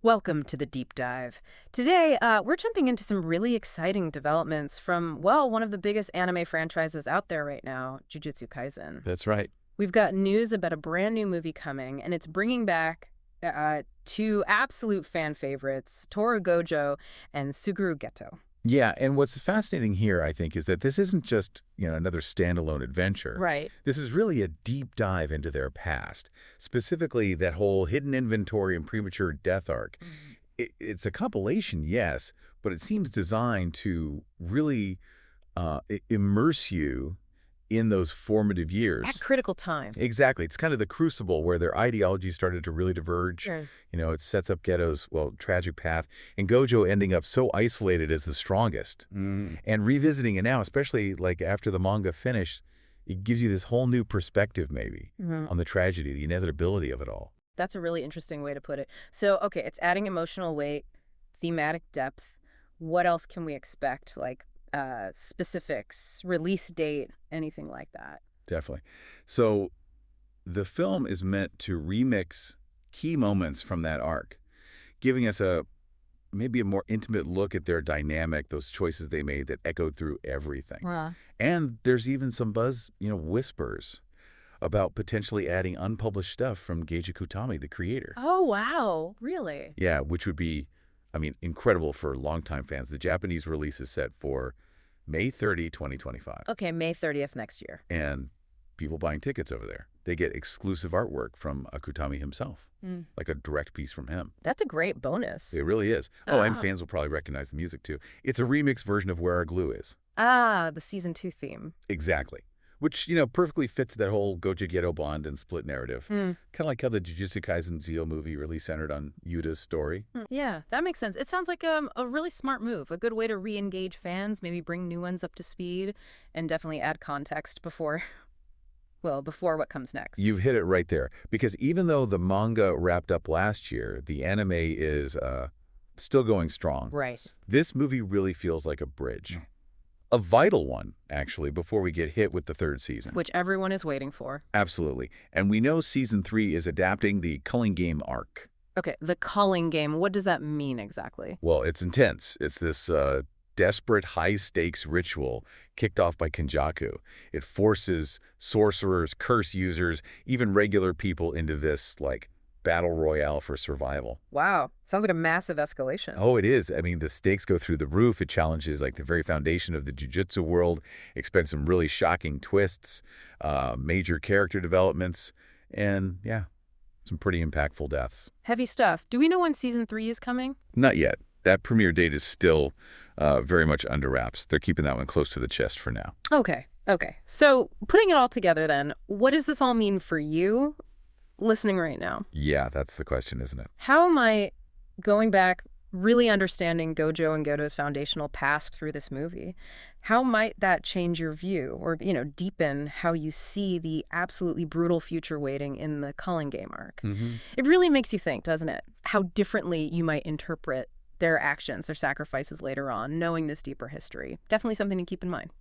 Welcome to the deep dive. Today, we're jumping into some really exciting developments from, well, one of the biggest anime franchises out there right now, Jujutsu Kaisen. That's right. We've got news about a brand new movie coming, and it's bringing back two absolute fan favorites, Toru Gojo and Suguru Geto. Yeah, and what's fascinating here, I think, is that this isn't just, another standalone adventure. Right. This is really a deep dive into their past, specifically that whole hidden inventory and premature death arc. It's a compilation, yes, but it seems designed to really immerse you in those formative years. At critical time. Exactly. It's kind of the crucible where their ideologies started to really diverge. Sure. It sets up Geto's, tragic path, and Gojo ending up so isolated as the strongest. And revisiting it now, especially like after the manga finished, it gives you this whole new perspective maybe on the tragedy, the inevitability of it all. That's a really interesting way to put it. So, okay, it's adding emotional weight, thematic depth. What else can we expect? Like specifics, release date, anything like that? Definitely. So the film is meant to remix key moments from that arc, giving us maybe a more intimate look at their dynamic, those choices they made that echoed through everything. And there's even some buzz, whispers about potentially adding unpublished stuff from Geiji Kutami, the creator. Oh, wow. Really? Yeah, which would be, incredible for longtime fans. The Japanese release is set for May 30, 2025. Okay, May 30th next year. And people buying tickets over there, they get exclusive artwork from Akutami himself, like a direct piece from him. That's a great bonus. It really is. Oh, and fans will probably recognize the music, too. It's a remix version of Where Our Glue Is. Ah, the Season 2 theme. Exactly. Which, perfectly fits that whole Gojo-Geto bond and split narrative. Kind of like how the Jujutsu Kaisen Zio movie really centered on Yuta's story. Yeah, that makes sense. It sounds like a really smart move, a good way to re-engage fans, maybe bring new ones up to speed, and definitely add context before what comes next. You've hit it right there. Because even though the manga wrapped up last year, the anime is still going strong. Right. This movie really feels like a bridge. A vital one, actually, before we get hit with the third season. Which everyone is waiting for. Absolutely. And we know Season 3 is adapting the Culling Game arc. Okay, the Culling Game, what does that mean exactly? Well, it's intense. It's this desperate, high-stakes ritual kicked off by Kenjaku. It forces sorcerers, curse users, even regular people into this, battle royale for survival. Wow. Sounds like a massive escalation. Oh, it is. The stakes go through the roof. It challenges, the very foundation of the jiu-jitsu world. Expects some really shocking twists, major character developments, and, yeah, some pretty impactful deaths. Heavy stuff. Do we know when Season 3 is coming? Not yet. That premiere date is still very much under wraps. They're keeping that one close to the chest for now. Okay. So, putting it all together then, what does this all mean for you listening right now? Yeah, that's the question, isn't it? How am I going back, really understanding Gojo and Geto's foundational past through this movie? How might that change your view or, deepen how you see the absolutely brutal future waiting in the Culling Game arc? It really makes you think, doesn't it? How differently you might interpret their actions, their sacrifices later on, knowing this deeper history. Definitely something to keep in mind.